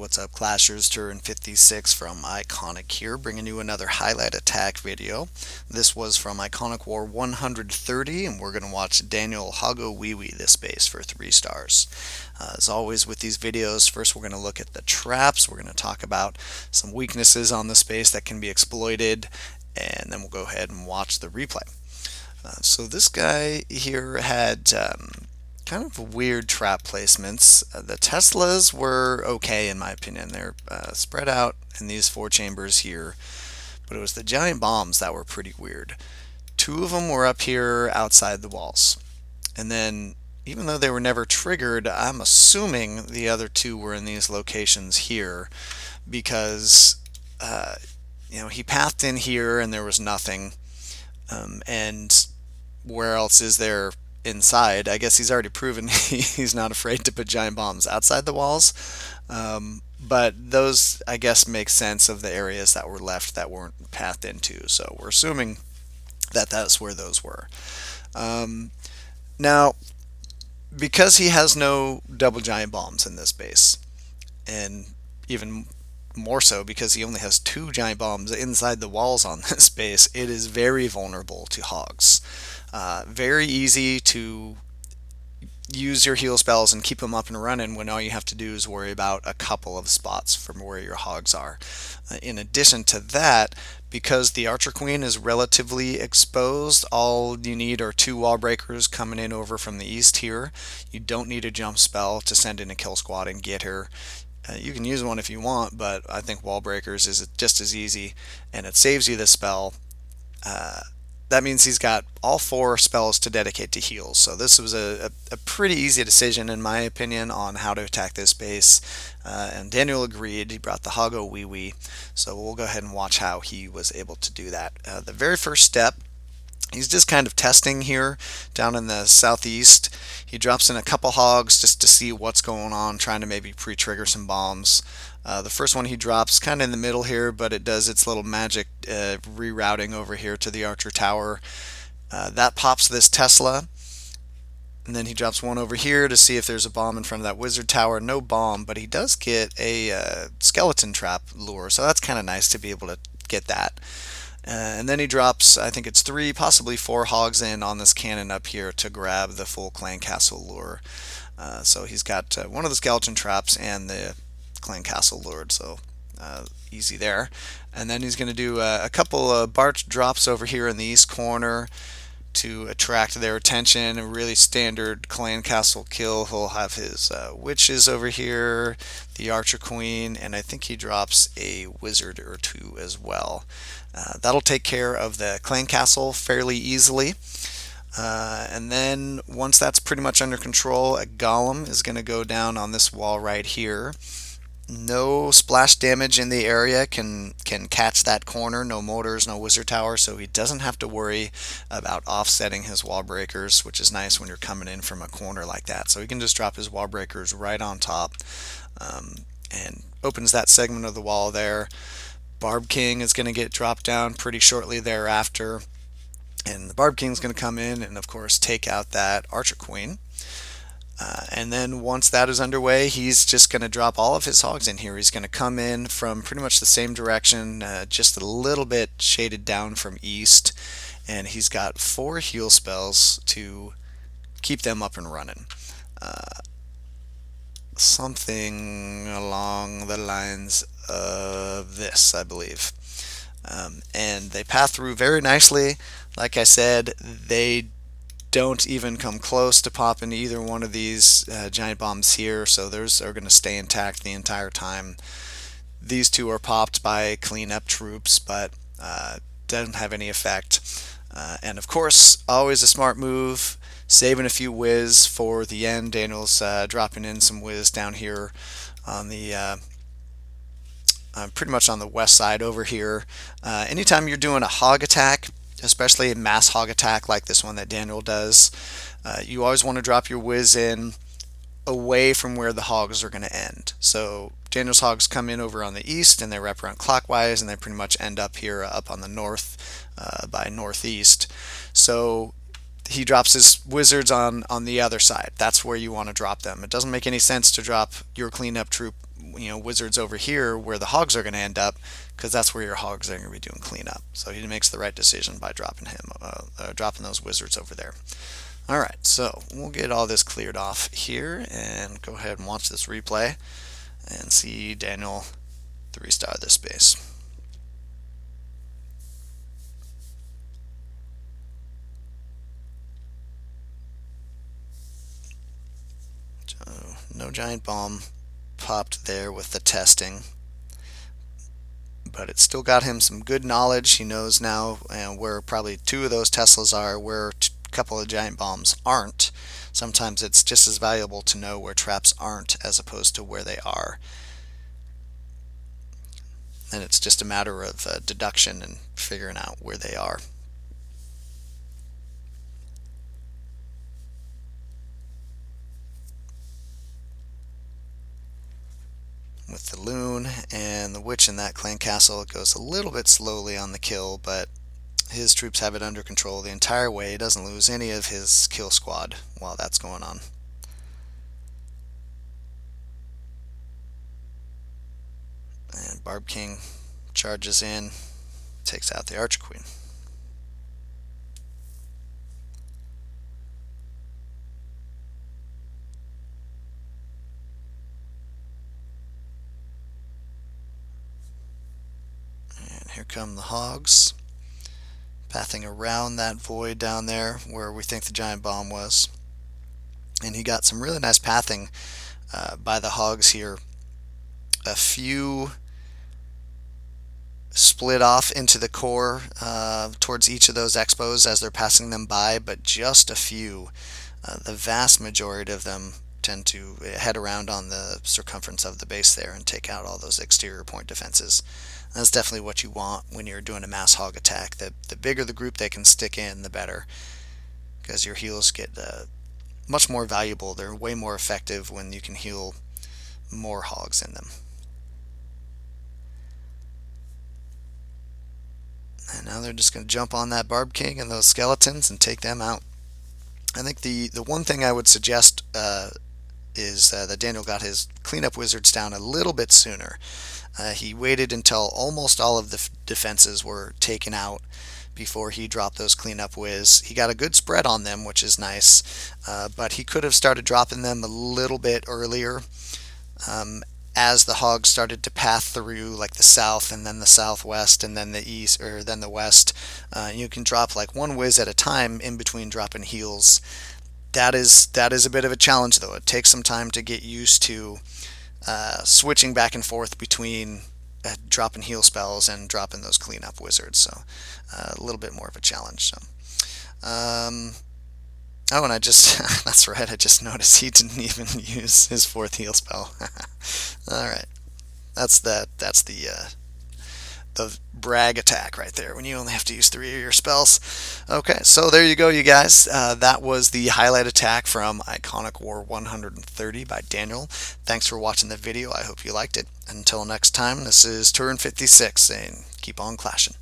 what's up, Clashers? Turn 56 from iKonik here, bringing you another highlight attack video. This was from iKonik War 130, and we're going to watch Daniel hogowiwi this base for 3 stars. As always with these videos, first we're going to look at the traps. We're going to talk about some weaknesses on the space that can be exploited, and then we'll go ahead and watch the replay. So this guy here had kind of weird trap placements. The Teslas were okay in my opinion. They're spread out in these 4 chambers here, but it was the giant bombs that were pretty weird. 2 of them were up here outside the walls, and then even though they were never triggered, I'm assuming the other 2 were in these locations here because he pathed in here and there was nothing. And where else is there inside? I guess he's already proven he's not afraid to put giant bombs outside the walls. But those, I guess, make sense of the areas that were left that weren't pathed into. So we're assuming that that's where those were. Now, because he has no double giant bombs in this base, and even more so because he only has 2 giant bombs inside the walls on this base, it is very vulnerable to hogs. Very easy to use your heal spells and keep them up and running when all you have to do is worry about a couple of spots from where your hogs are. In addition to that, because the Archer Queen is relatively exposed, all you need are 2 wall breakers coming in over from the east here. You don't need a jump spell to send in a kill squad and get her. You can use one if you want, but I think wall breakers is just as easy, and it saves you the spell. That means he's got all 4 spells to dedicate to heals. So this was a pretty easy decision in my opinion on how to attack this base. And Daniel agreed. He brought the hogowiwi. So we'll go ahead and watch how he was able to do that. The very first step, he's just kind of testing here down in the southeast. He drops in a couple hogs just to see what's going on, trying to maybe pre-trigger some bombs. The first one he drops kind of in the middle here, but it does its little magic rerouting over here to the Archer Tower. That pops this Tesla, and then he drops one over here to see if there's a bomb in front of that Wizard Tower. No bomb, but he does get a skeleton trap lure, so that's kind of nice to be able to get that. And then he drops, I think it's 3, possibly 4 hogs in on this cannon up here to grab the full clan castle lure. So he's got one of the skeleton traps and the clan castle lured, so easy there. And then he's going to do a couple of Bart drops over here in the east corner to attract their attention. A really standard clan castle kill. He'll have his witches over here, the Archer Queen, and I think he drops a wizard or 2 as well. That'll take care of the clan castle fairly easily. And then once that's pretty much under control, a golem is going to go down on this wall right here. No splash damage in the area can catch that corner. No mortars, no wizard tower, so he doesn't have to worry about offsetting his wall breakers, which is nice when you're coming in from a corner like that. So he can just drop his wall breakers right on top, and opens that segment of the wall there. Barb King is going to get dropped down pretty shortly thereafter, and the Barb King is going to come in and of course take out that Archer Queen. And then once that is underway, he's just going to drop all of his hogs in here. He's going to come in from pretty much the same direction, just a little bit shaded down from east, and he's got 4 heal spells to keep them up and running. Something along the lines of this, I believe. And they path through very nicely. Like I said, they don't even come close to popping either one of these giant bombs here, so those are going to stay intact the entire time. These 2 are popped by cleanup troops, but doesn't have any effect. And of course, always a smart move, saving a few whiz for the end. Daniel's dropping in some whiz down here on the pretty much on the west side over here. Anytime you're doing a hog attack, especially a mass hog attack like this one that Daniel does, you always want to drop your whiz in away from where the hogs are going to end. So Daniel's hogs come in over on the east and they wrap around clockwise and they pretty much end up here up on the north by northeast. So he drops his wizards on the other side. That's where you want to drop them. It doesn't make any sense to drop your cleanup troop wizards over here where the hogs are going to end up, because that's where your hogs are going to be doing cleanup. So he makes the right decision by dropping those wizards over there. All right, so we'll get all this cleared off here and go ahead and watch this replay and see Daniel 3-star this base. So no giant bomb popped there with the testing, but it still got him some good knowledge. He knows now where probably 2 of those Teslas are, where a couple of giant bombs aren't. Sometimes it's just as valuable to know where traps aren't as opposed to where they are. And it's just a matter of deduction and figuring out where they are. With the loon and the witch in that clan castle, it goes a little bit slowly on the kill, but his troops have it under control the entire way. He doesn't lose any of his kill squad while that's going on. And Barb King charges in, takes out the Archer Queen. And here come the hogs, pathing around that void down there where we think the giant bomb was. And he got some really nice pathing by the hogs here. A few split off into the core towards each of those expos as they're passing them by, but just a few. The vast majority of them tend to head around on the circumference of the base there and take out all those exterior point defenses. That's definitely what you want when you're doing a mass hog attack. The bigger the group they can stick in, the better, because your heals get much more valuable. They're way more effective when you can heal more hogs in them. And now they're just going to jump on that Barb King and those skeletons and take them out. I think the one thing I would suggest is that Daniel got his cleanup wizards down a little bit sooner. He waited until almost all of the defenses were taken out before he dropped those cleanup whiz. He got a good spread on them, which is nice, but he could have started dropping them a little bit earlier. As the hogs started to path through, like the south and then the southwest and then the east, or then the west, you can drop like one whiz at a time in between dropping heals. That is a bit of a challenge, though. It takes some time to get used to switching back and forth between dropping heal spells and dropping those cleanup wizards. So a little bit more of a challenge. So. Oh, and I just, that's right, I just noticed he didn't even use his 4th heal spell. Alright, that's the brag attack right there, when you only have to use 3 of your spells. Okay, so there you go, you guys. That was the highlight attack from iKonik War 130 by Daniel. Thanks for watching the video. I hope you liked it. Until next time, this is Turin56 saying keep on clashing.